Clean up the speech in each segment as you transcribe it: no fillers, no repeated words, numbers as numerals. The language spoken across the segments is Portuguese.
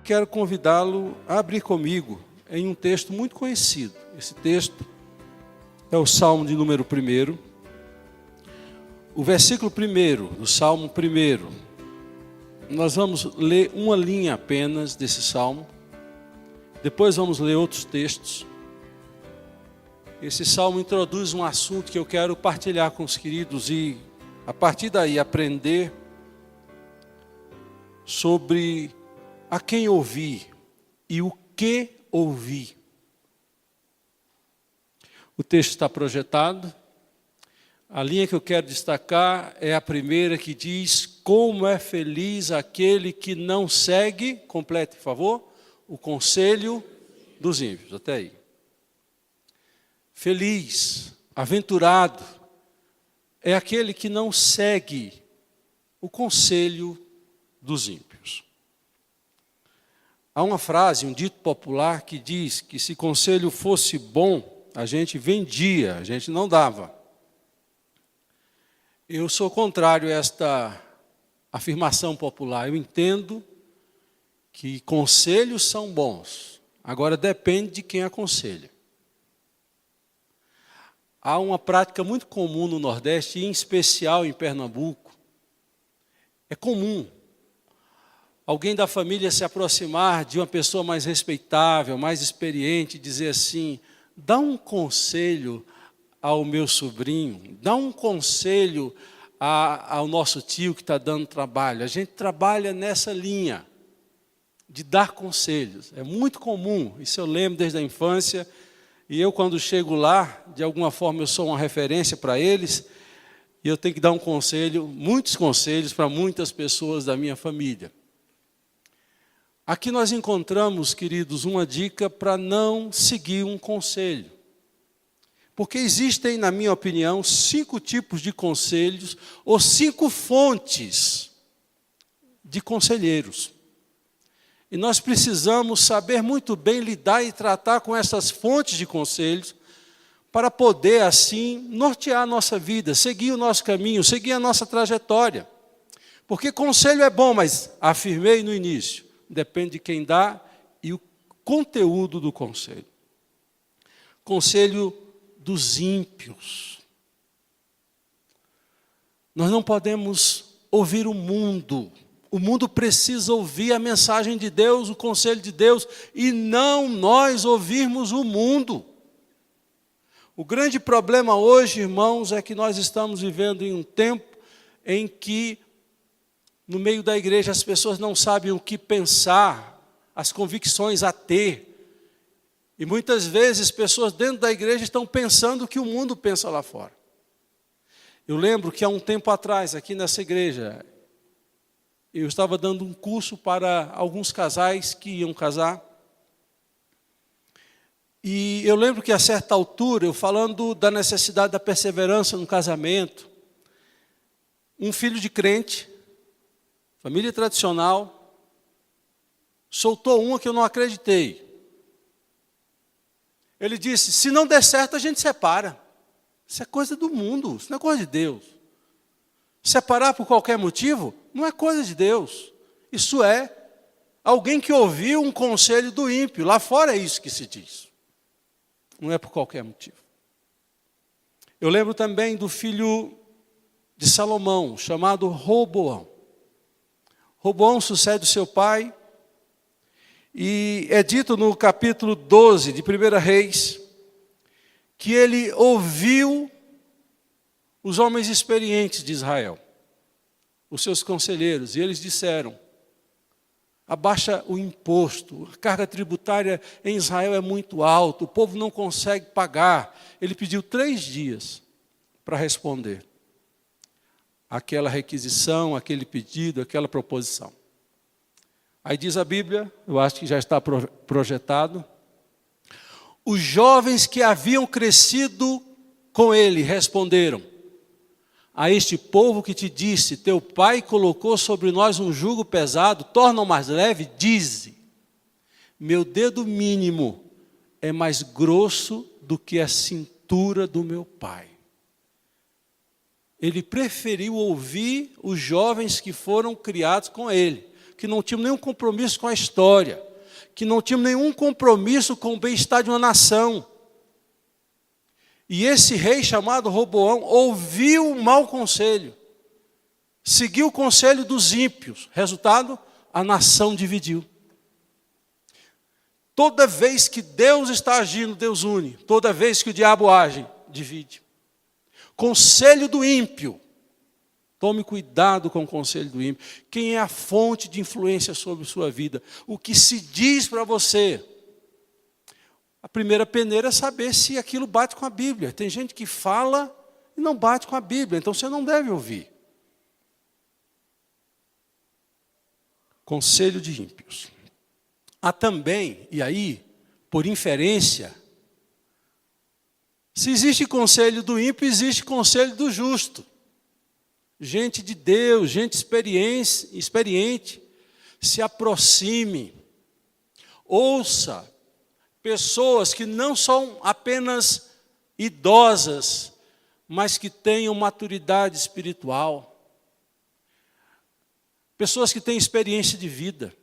quero convidá-lo a abrir comigo em um texto muito conhecido. Esse texto é o Salmo de número 1. O versículo 1 do Salmo 1. Nós vamos ler uma linha apenas desse Salmo. Depois vamos ler outros textos. Esse Salmo introduz um assunto que eu quero partilhar com os queridos e, a partir daí, aprender sobre a quem ouvir e o que ouvir. O texto está projetado. A linha que eu quero destacar é a primeira, que diz: como é feliz aquele que não segue, complete, por favor, o conselho dos ímpios. Até aí. Feliz, aventurado, é aquele que não segue o conselho dos ímpios. Há uma frase, um dito popular que diz que se conselho fosse bom, a gente vendia, a gente não dava. Eu sou contrário a esta afirmação popular. Eu entendo que conselhos são bons, agora depende de quem aconselha. Há uma prática muito comum no Nordeste, e em especial em Pernambuco. É comum alguém da família se aproximar de uma pessoa mais respeitável, mais experiente, e dizer assim: dá um conselho ao meu sobrinho, dá um conselho ao nosso tio que está dando trabalho. A gente trabalha nessa linha de dar conselhos. É muito comum, isso eu lembro desde a infância. E eu, quando chego lá, de alguma forma eu sou uma referência para eles, e eu tenho que dar um conselho, muitos conselhos para muitas pessoas da minha família. Aqui nós encontramos, queridos, uma dica para não seguir um conselho. Porque existem, na minha opinião, 5 tipos de conselhos, ou 5 fontes de conselheiros. E nós precisamos saber muito bem lidar e tratar com essas fontes de conselhos, para poder, assim, nortear a nossa vida, seguir o nosso caminho, seguir a nossa trajetória. Porque conselho é bom, mas, afirmei no início, depende de quem dá e o conteúdo do conselho. Conselho dos ímpios. Nós não podemos ouvir o mundo. O mundo precisa ouvir a mensagem de Deus, o conselho de Deus, e não nós ouvirmos o mundo. O grande problema hoje, irmãos, é que nós estamos vivendo em um tempo em que, no meio da igreja, as pessoas não sabem o que pensar, as convicções a ter. E muitas vezes pessoas dentro da igreja estão pensando o que o mundo pensa lá fora. Eu lembro que há um tempo atrás, aqui nessa igreja, eu estava dando um curso para alguns casais que iam casar. E eu lembro que a certa altura, eu falando da necessidade da perseverança no casamento, um filho de crente, família tradicional, soltou uma que eu não acreditei. Ele disse: se não der certo, a gente separa. Isso é coisa do mundo, isso não é coisa de Deus. Separar por qualquer motivo não é coisa de Deus. Isso é alguém que ouviu um conselho do ímpio. Lá fora é isso que se diz. Não é por qualquer motivo. Eu lembro também do filho de Salomão, chamado Roboão. Roboão sucede o seu pai. E é dito no capítulo 12 de 1 Reis, que ele ouviu os homens experientes de Israel, os seus conselheiros, e eles disseram: abaixa o imposto, a carga tributária em Israel é muito alta, o povo não consegue pagar. Ele pediu 3 dias para responder aquela requisição, aquele pedido, aquela proposição. Aí diz a Bíblia, eu acho que já está projetado: os jovens que haviam crescido com ele responderam: a este povo que te disse, teu pai colocou sobre nós um jugo pesado, torna-o mais leve, dize: meu dedo mínimo é mais grosso do que a cintura do meu pai. Ele preferiu ouvir os jovens que foram criados com ele. que não tínhamos nenhum compromisso com a história, que não tínhamos nenhum compromisso com o bem-estar de uma nação. E esse rei chamado Roboão ouviu o mau conselho, seguiu o conselho dos ímpios. Resultado, a nação dividiu. Toda vez que Deus está agindo, Deus une. Toda vez que o diabo age, divide. Conselho do ímpio. Tome cuidado com o conselho do ímpio. Quem é a fonte de influência sobre sua vida? O que se diz para você? A primeira peneira é saber se aquilo bate com a Bíblia. Tem gente que fala e não bate com a Bíblia, então você não deve ouvir. Conselho de ímpios. Há também, e aí, por inferência, se existe conselho do ímpio, existe conselho do justo. Gente de Deus, gente experiente, se aproxime, ouça pessoas que não são apenas idosas, mas que tenham maturidade espiritual. Pessoas que têm experiência de vida.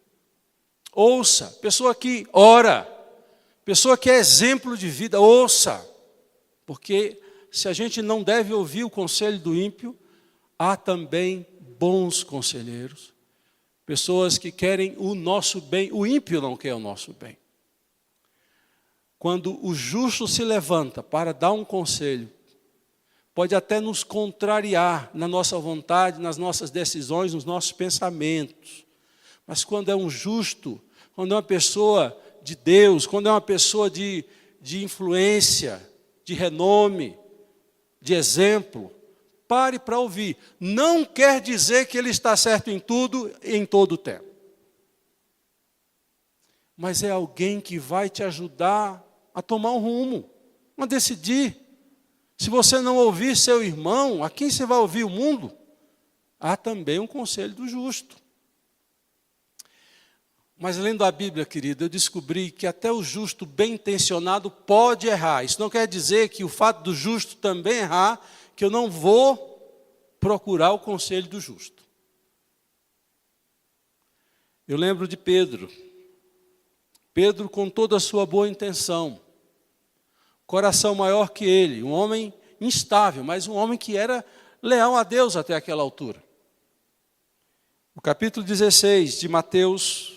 Ouça, pessoa que ora, pessoa que é exemplo de vida, ouça. Porque se a gente não deve ouvir o conselho do ímpio, há também bons conselheiros. Pessoas que querem o nosso bem, o ímpio não quer o nosso bem. Quando o justo se levanta para dar um conselho, pode até nos contrariar na nossa vontade, nas nossas decisões, nos nossos pensamentos. Mas quando é um justo, quando é uma pessoa de Deus, quando é uma pessoa de influência, de renome, de exemplo, pare para ouvir. Não quer dizer que ele está certo em tudo, em todo o tempo. Mas é alguém que vai te ajudar a tomar um rumo, a decidir. Se você não ouvir seu irmão, a quem você vai ouvir? O mundo? Há também um conselho do justo. Mas lendo a Bíblia, querido, eu descobri que até o justo bem intencionado pode errar. Isso não quer dizer que o fato do justo também errar, que eu não vou procurar o conselho do justo. Eu lembro de Pedro. Pedro, com toda a sua boa intenção, coração maior que ele, um homem instável, mas um homem que era leal a Deus até aquela altura. O capítulo 16 de Mateus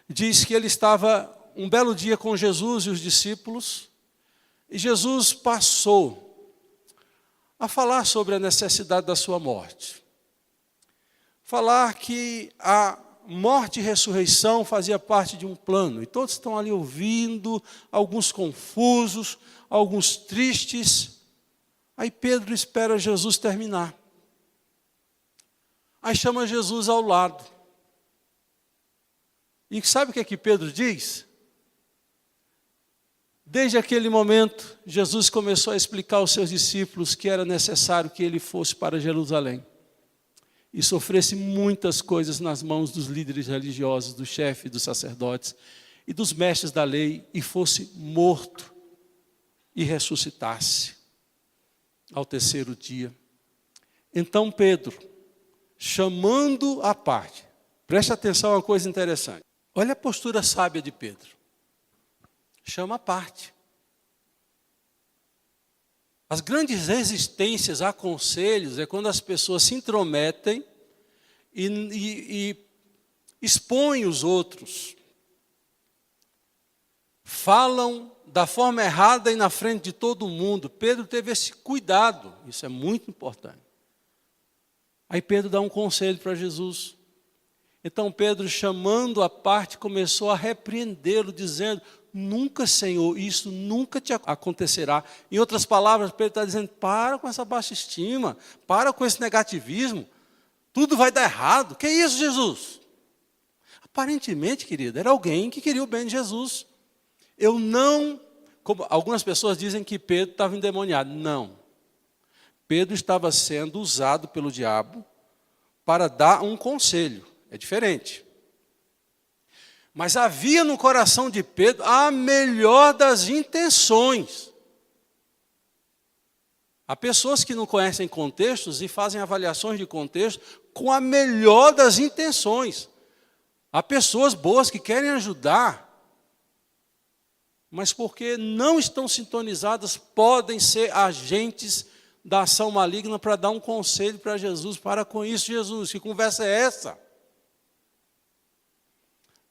diz que ele estava um belo dia com Jesus e os discípulos, e Jesus passou a falar sobre a necessidade da sua morte. Falar que a morte e ressurreição fazia parte de um plano, e todos estão ali ouvindo, alguns confusos, alguns tristes. Aí Pedro espera Jesus terminar. Aí chama Jesus ao lado. E sabe o que é que Pedro diz? Desde aquele momento, Jesus começou a explicar aos seus discípulos que era necessário que ele fosse para Jerusalém e sofresse muitas coisas nas mãos dos líderes religiosos, dos chefes, dos sacerdotes e dos mestres da lei, e fosse morto e ressuscitasse ao terceiro dia. Então Pedro, chamando à parte, preste atenção a uma coisa interessante. Olha a postura sábia de Pedro. Chama à parte. As grandes resistências a conselhos é quando as pessoas se intrometem e expõem os outros. Falam da forma errada e na frente de todo mundo. Pedro teve esse cuidado, isso é muito importante. Aí Pedro dá um conselho para Jesus. Então Pedro, chamando à parte, começou a repreendê-lo, dizendo: nunca, Senhor, isso nunca te acontecerá. Em outras palavras, Pedro está dizendo: para com essa baixa estima, para com esse negativismo, tudo vai dar errado. Que é isso, Jesus? Aparentemente, querido, era alguém que queria o bem de Jesus. Como algumas pessoas dizem que Pedro estava endemoniado. Não. Pedro estava sendo usado pelo diabo para dar um conselho. É diferente. Mas havia no coração de Pedro a melhor das intenções. Há pessoas que não conhecem contextos e fazem avaliações de contexto com a melhor das intenções. Há pessoas boas que querem ajudar, mas porque não estão sintonizadas, podem ser agentes da ação maligna para dar um conselho para Jesus. Para com isso, Jesus, que conversa é essa?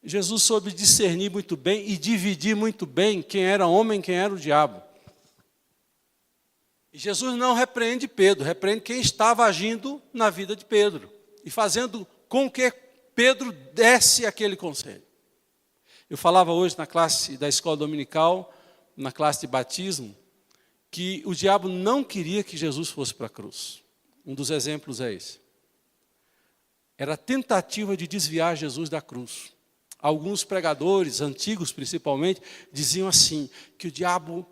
Jesus soube discernir muito bem e dividir muito bem quem era homem e quem era o diabo. E Jesus não repreende Pedro, repreende quem estava agindo na vida de Pedro e fazendo com que Pedro desse aquele conselho. Eu falava hoje na classe da escola dominical, na classe de batismo, que o diabo não queria que Jesus fosse para a cruz. Um dos exemplos é esse. Era a tentativa de desviar Jesus da cruz. Alguns pregadores, antigos principalmente, diziam assim, que o diabo,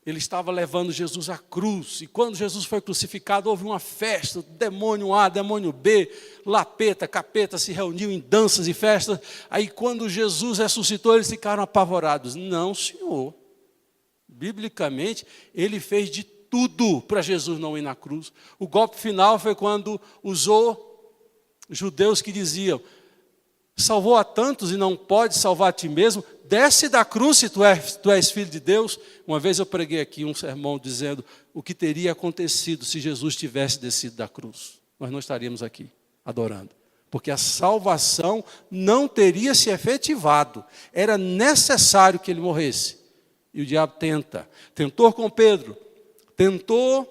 ele estava levando Jesus à cruz, e quando Jesus foi crucificado, houve uma festa, demônio A, demônio B, lapeta, capeta, se reuniu em danças e festas, aí quando Jesus ressuscitou, eles ficaram apavorados. Não, Senhor. Biblicamente, ele fez de tudo para Jesus não ir na cruz. O golpe final foi quando usou judeus que diziam, salvou a tantos e não pode salvar a ti mesmo, desce da cruz se tu és filho de Deus. Uma vez eu preguei aqui um sermão dizendo o que teria acontecido se Jesus tivesse descido da cruz. Nós não estaríamos aqui adorando, porque a salvação não teria se efetivado. Era necessário que ele morresse. E o diabo tentou com Pedro, tentou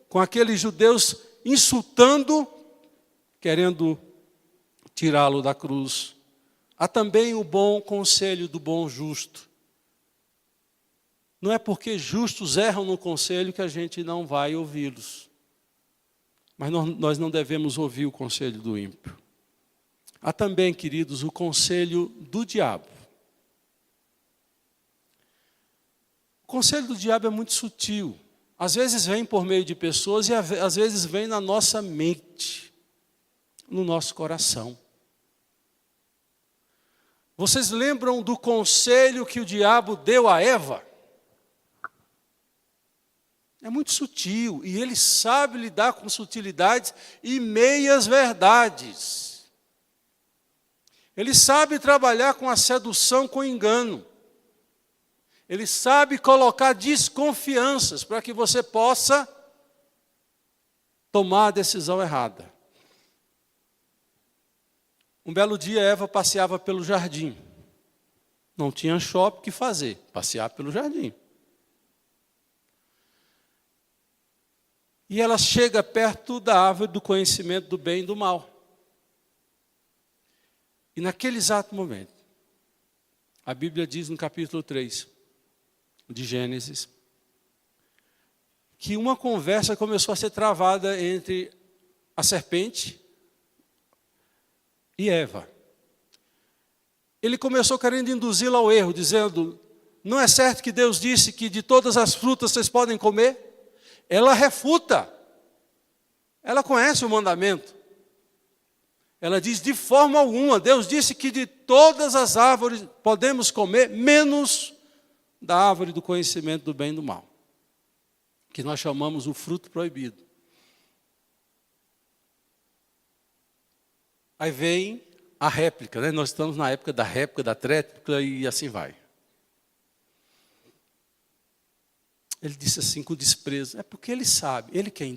com aqueles judeus insultando, querendo tirá-lo da cruz. Há também o bom conselho do bom justo. Não é porque justos erram no conselho que a gente não vai ouvi-los. Mas nós não devemos ouvir o conselho do ímpio. Há também, queridos, o conselho do diabo. O conselho do diabo é muito sutil. Às vezes vem por meio de pessoas e às vezes vem na nossa mente, no nosso coração. Vocês lembram do conselho que o diabo deu a Eva? É muito sutil e ele sabe lidar com sutilidades e meias verdades. Ele sabe trabalhar com a sedução, com engano. Ele sabe colocar desconfianças para que você possa tomar a decisão errada. Um belo dia, Eva passeava pelo jardim. Não tinha shopping, o que fazer? Passear pelo jardim. E ela chega perto da árvore do conhecimento do bem e do mal. E naquele exato momento, a Bíblia diz no capítulo 3 de Gênesis, que uma conversa começou a ser travada entre a serpente e Eva. Ele começou querendo induzi-la ao erro, dizendo, não é certo que Deus disse que de todas as frutas vocês podem comer? Ela refuta. Ela conhece o mandamento. Ela diz, de forma alguma, Deus disse que de todas as árvores podemos comer, menos da árvore do conhecimento do bem e do mal, que nós chamamos o fruto proibido. Aí vem a réplica, né? Nós estamos na época da réplica, da tréplica e assim vai. Ele disse assim com desprezo, é porque ele sabe, ele quem?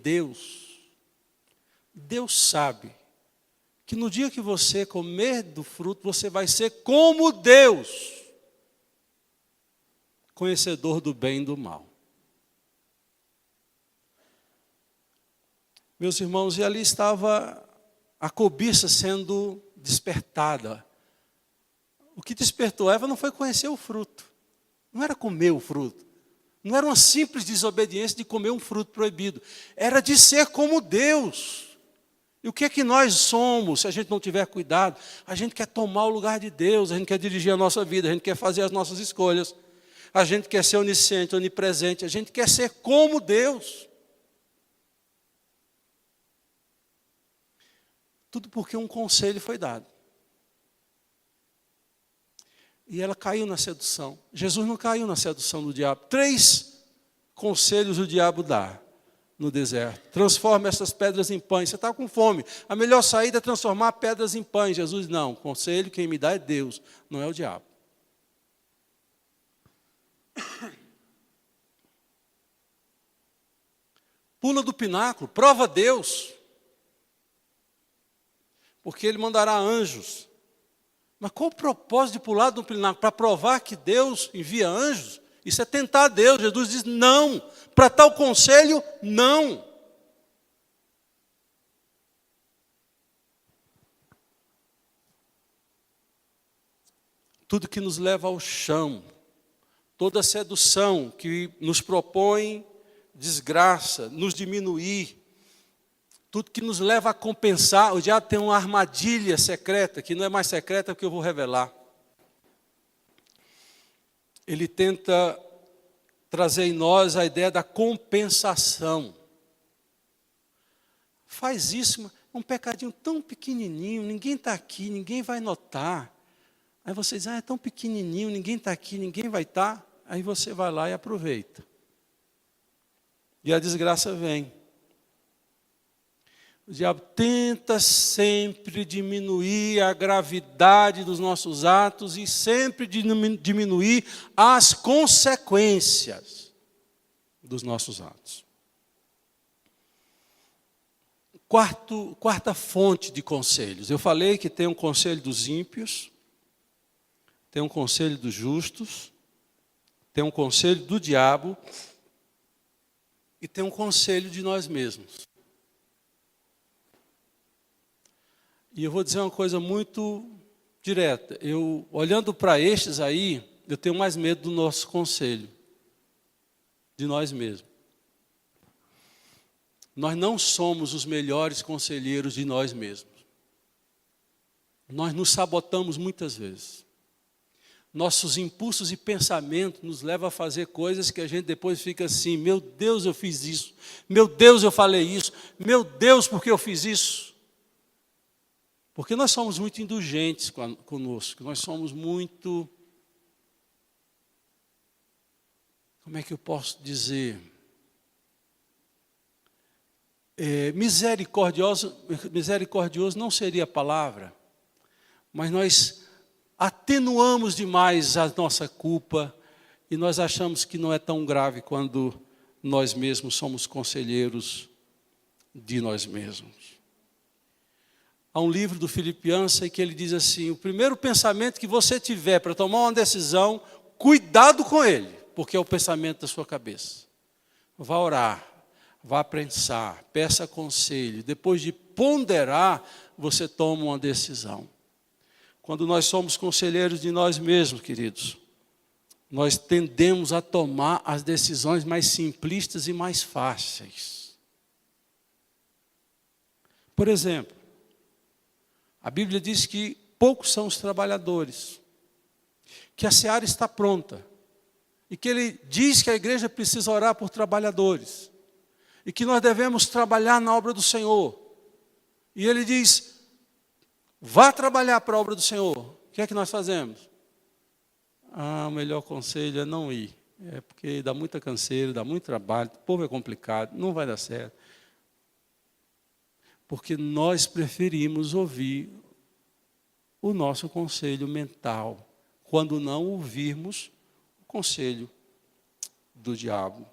Deus sabe que no dia que você comer do fruto, você vai ser como Deus, conhecedor do bem e do mal. Meus irmãos, e ali estava a cobiça sendo despertada. O que despertou Eva não foi conhecer o fruto, não era comer o fruto, não era uma simples desobediência de comer um fruto proibido, era de ser como Deus. E o que é que nós somos se a gente não tiver cuidado? A gente quer tomar o lugar de Deus, a gente quer dirigir a nossa vida, a gente quer fazer as nossas escolhas, a gente quer ser onisciente, onipresente, a gente quer ser como Deus. Tudo porque um conselho foi dado. E ela caiu na sedução. Jesus não caiu na sedução do diabo. 3 conselhos o diabo dá. no deserto. Transforma essas pedras em pães. Você está com fome. A melhor saída é transformar pedras em pães. Jesus, não. Conselho, quem me dá é Deus, não é o diabo. Pula do pináculo, prova Deus. Porque Ele mandará anjos. Mas qual o propósito de pular do pináculo? Para provar que Deus envia anjos? Isso é tentar Deus. Jesus diz, não. Para tal conselho, não. Tudo que nos leva ao chão, toda sedução que nos propõe desgraça, nos diminuir, tudo que nos leva a compensar, o diabo tem uma armadilha secreta, que não é mais secreta porque eu vou revelar. Ele tenta trazer em nós a ideia da compensação. Faz isso, um pecadinho tão pequenininho, ninguém está aqui, ninguém vai notar. Aí você diz, é tão pequenininho, ninguém está aqui, ninguém vai estar. Aí você vai lá e aproveita. E a desgraça vem. O diabo tenta sempre diminuir a gravidade dos nossos atos e sempre diminuir as consequências dos nossos atos. Quarta fonte de conselhos. Eu falei que tem um conselho dos ímpios, tem um conselho dos justos, tem um conselho do diabo e tem um conselho de nós mesmos. E eu vou dizer uma coisa muito direta. Eu, olhando para estes aí, eu tenho mais medo do nosso conselho, de nós mesmos. Nós não somos os melhores conselheiros de nós mesmos. Nós nos sabotamos muitas vezes. Nossos impulsos e pensamentos nos levam a fazer coisas que a gente depois fica assim, meu Deus, eu fiz isso. Meu Deus, eu falei isso. Meu Deus, por que eu fiz isso? Porque nós somos muito indulgentes conosco. Nós somos muito... Como é que eu posso dizer? Misericordioso não seria a palavra, mas nós atenuamos demais a nossa culpa e nós achamos que não é tão grave quando nós mesmos somos conselheiros de nós mesmos. Há um livro do Philip Yancey que ele diz assim, o primeiro pensamento que você tiver para tomar uma decisão, cuidado com ele, porque é o pensamento da sua cabeça. Vá orar, vá pensar, peça conselho, depois de ponderar, você toma uma decisão. Quando nós somos conselheiros de nós mesmos, queridos, nós tendemos a tomar as decisões mais simplistas e mais fáceis. Por exemplo, a Bíblia diz que poucos são os trabalhadores, que a seara está pronta, e que ele diz que a igreja precisa orar por trabalhadores, e que nós devemos trabalhar na obra do Senhor. E ele diz, vá trabalhar para a obra do Senhor. O que é que nós fazemos? O melhor conselho é não ir. É porque dá muita canseira, dá muito trabalho, o povo é complicado, não vai dar certo. Porque nós preferimos ouvir o nosso conselho mental, quando não ouvirmos o conselho do diabo.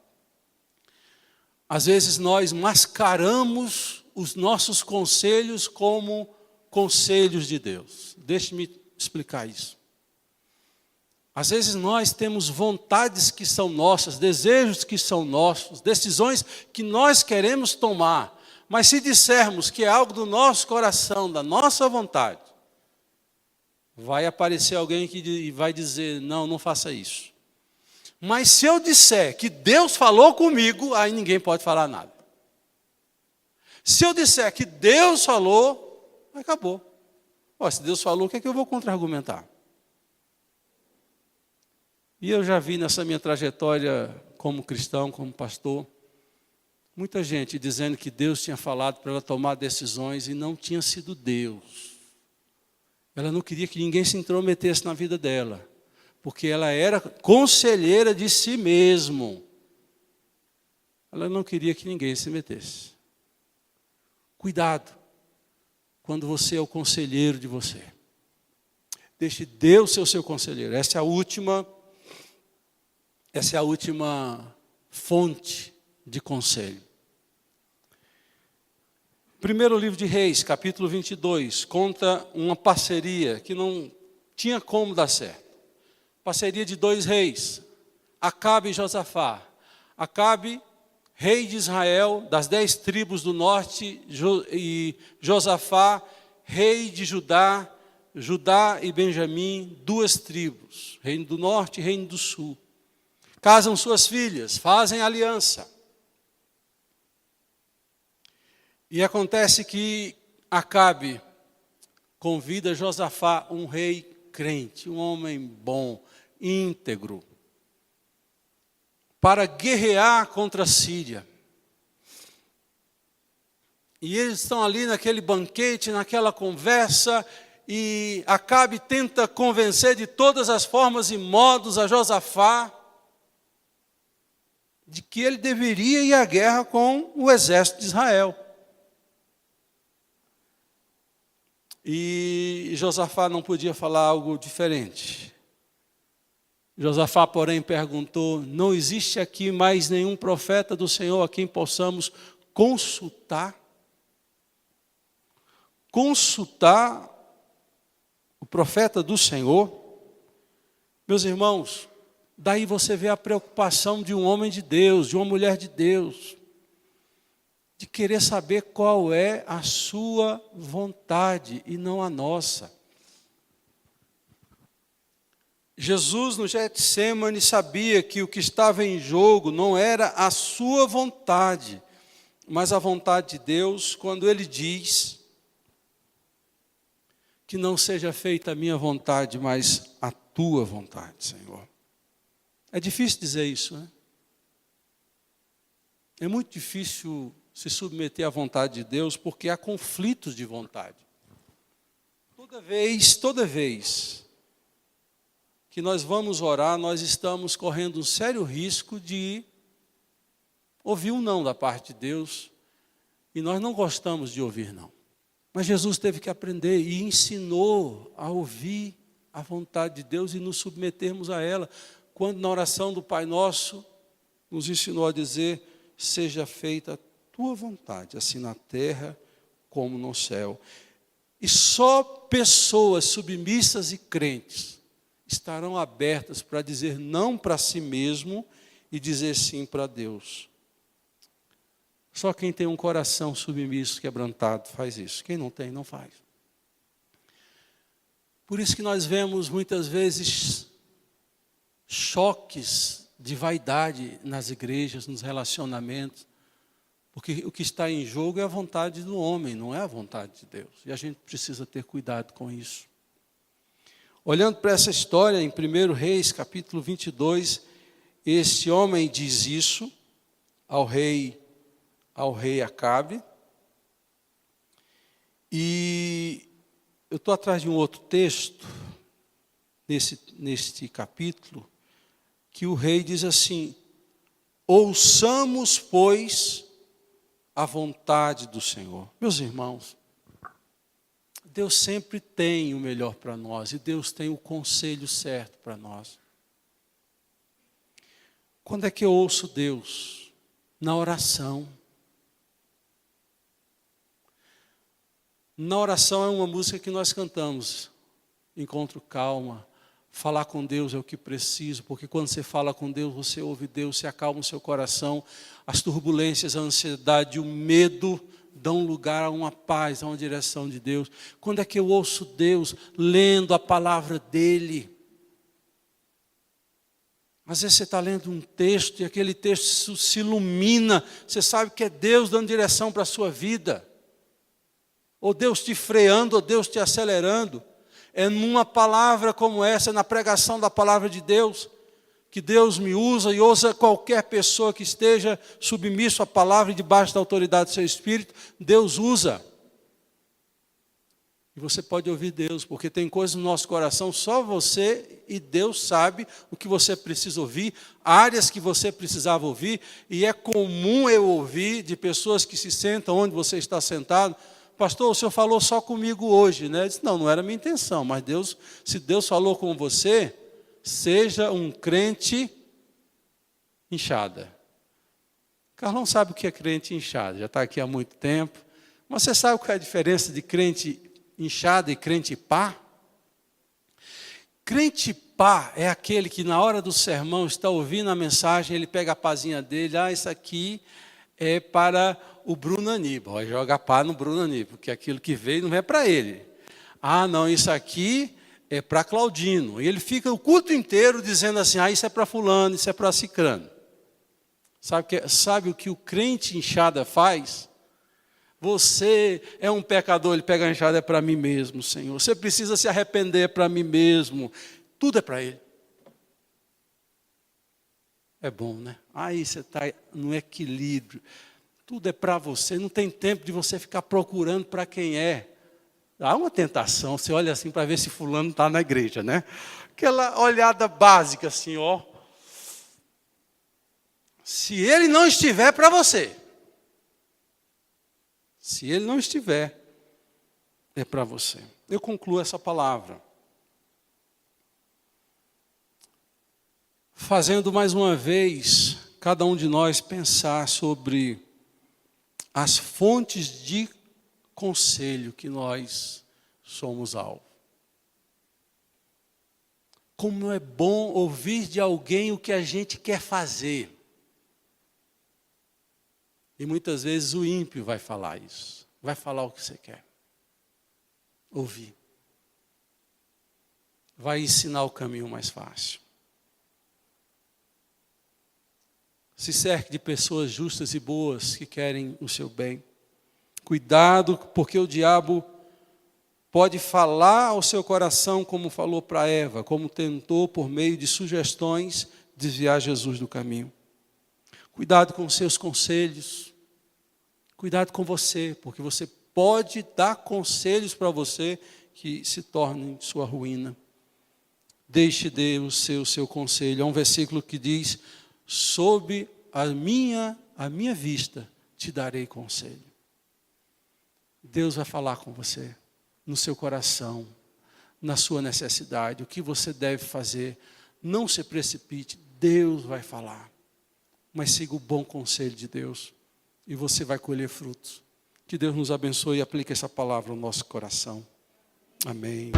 Às vezes nós mascaramos os nossos conselhos como conselhos de Deus. Deixe-me explicar isso. Às vezes nós temos vontades que são nossas, desejos que são nossos, decisões que nós queremos tomar. Mas se dissermos que é algo do nosso coração, da nossa vontade, vai aparecer alguém que vai dizer, não faça isso. Mas se eu disser que Deus falou comigo, aí ninguém pode falar nada. Se eu disser que Deus falou, acabou. Se Deus falou, o que é que eu vou contra-argumentar? E eu já vi nessa minha trajetória como cristão, como pastor, muita gente dizendo que Deus tinha falado para ela tomar decisões e não tinha sido Deus. Ela não queria que ninguém se intrometesse na vida dela, porque ela era conselheira de si mesmo. Ela não queria que ninguém se metesse. Cuidado quando você é o conselheiro de você. Deixe Deus ser o seu conselheiro. Essa é a última fonte de conselho. Primeiro livro de Reis, capítulo 22, conta uma parceria que não tinha como dar certo. Parceria de dois reis, Acabe e Josafá. Acabe, rei de Israel, das 10 tribos do norte, e Josafá, rei de Judá, Judá e Benjamim, 2 tribos, reino do norte e reino do sul. Casam suas filhas, fazem aliança. E acontece que Acabe convida Josafá, um rei crente, um homem bom, íntegro, para guerrear contra a Síria. E eles estão ali naquele banquete, naquela conversa, e Acabe tenta convencer de todas as formas e modos a Josafá de que ele deveria ir à guerra com o exército de Israel. E Josafá não podia falar algo diferente. Josafá, porém, perguntou: não existe aqui mais nenhum profeta do Senhor a quem possamos consultar? Consultar o profeta do Senhor? Meus irmãos, daí você vê a preocupação de um homem de Deus, de uma mulher de Deus, de querer saber qual é a sua vontade e não a nossa. Jesus no Getsêmani sabia que o que estava em jogo não era a sua vontade, mas a vontade de Deus, quando Ele diz que não seja feita a minha vontade, mas a tua vontade, Senhor. É difícil dizer isso, né? É muito difícil se submeter à vontade de Deus, porque há conflitos de vontade. Toda vez que nós vamos orar, nós estamos correndo um sério risco de ouvir um não da parte de Deus, e nós não gostamos de ouvir não. Mas Jesus teve que aprender e ensinou a ouvir a vontade de Deus e nos submetermos a ela, quando na oração do Pai Nosso nos ensinou a dizer: seja feita a tua vontade, assim na terra como no céu. E só pessoas submissas e crentes estarão abertas para dizer não para si mesmo e dizer sim para Deus. Só quem tem um coração submisso, quebrantado, faz isso. Quem não tem, não faz. Por isso que nós vemos muitas vezes choques de vaidade nas igrejas, nos relacionamentos, porque o que está em jogo é a vontade do homem, não é a vontade de Deus. E a gente precisa ter cuidado com isso. Olhando para essa história em 1 Reis, capítulo 22, esse homem diz isso ao rei Acabe. E eu estou atrás de um outro texto, neste capítulo, que o rei diz assim: ouçamos, pois, a vontade do Senhor. Meus irmãos, Deus sempre tem o melhor para nós, e Deus tem o conselho certo para nós. Quando é que eu ouço Deus? Na oração. Na oração é uma música que nós cantamos. Encontro calma. Falar com Deus é o que preciso, porque quando você fala com Deus, você ouve Deus, você acalma o seu coração. As turbulências, a ansiedade, o medo dão lugar a uma paz, a uma direção de Deus. Quando é que eu ouço Deus? Lendo a palavra dEle. Às vezes você está lendo um texto e aquele texto se ilumina. Você sabe que é Deus dando direção para a sua vida. Ou Deus te freando, ou Deus te acelerando. É numa palavra como essa, na pregação da palavra de Deus, que Deus me usa e usa qualquer pessoa que esteja submisso à palavra e debaixo da autoridade do seu Espírito, Deus usa. E você pode ouvir Deus, porque tem coisas no nosso coração, só você e Deus sabe o que você precisa ouvir, áreas que você precisava ouvir, e é comum eu ouvir de pessoas que se sentam onde você está sentado: pastor, o senhor falou só comigo hoje, né? Eu disse: não era minha intenção, mas Deus, se Deus falou com você, seja um crente inchada. Carlão sabe o que é crente inchada, já está aqui há muito tempo, mas você sabe qual é a diferença de crente inchada e crente pá? Crente pá é aquele que na hora do sermão está ouvindo a mensagem, ele pega a pazinha dele: isso aqui é para o Bruno Aníbal, vai jogar pá no Bruno Aníbal, porque aquilo que veio não é para ele. Não, isso aqui é para Claudino. E ele fica o culto inteiro dizendo assim: isso é para fulano, isso é para cicrano. Sabe o que o crente inchada faz? Você é um pecador, ele pega a enxada: é para mim mesmo, Senhor. Você precisa se arrepender, é para mim mesmo. Tudo é para Ele. É bom, né? Aí você está no equilíbrio. Tudo é para você, não tem tempo de você ficar procurando para quem é. Há uma tentação, você olha assim para ver se fulano está na igreja, né? Aquela olhada básica assim, ó. Se ele não estiver para você. Se ele não estiver, é para você. Eu concluo essa palavra fazendo mais uma vez cada um de nós pensar sobre as fontes de conselho que nós somos alvo. Como é bom ouvir de alguém o que a gente quer fazer. E muitas vezes o ímpio vai falar isso. Vai falar o que você quer. Ouvir. Vai ensinar o caminho mais fácil. Se cerque de pessoas justas e boas que querem o seu bem. Cuidado, porque o diabo pode falar ao seu coração como falou para Eva, como tentou por meio de sugestões desviar Jesus do caminho. Cuidado com os seus conselhos. Cuidado com você, porque você pode dar conselhos para você que se tornem sua ruína. Deixe Deus ser o seu conselho. Há um versículo que diz: sob a minha vista te darei conselho. Deus vai falar com você, no seu coração, na sua necessidade, o que você deve fazer. Não se precipite, Deus vai falar. Mas siga o bom conselho de Deus e você vai colher frutos. Que Deus nos abençoe e aplique essa palavra no nosso coração. Amém.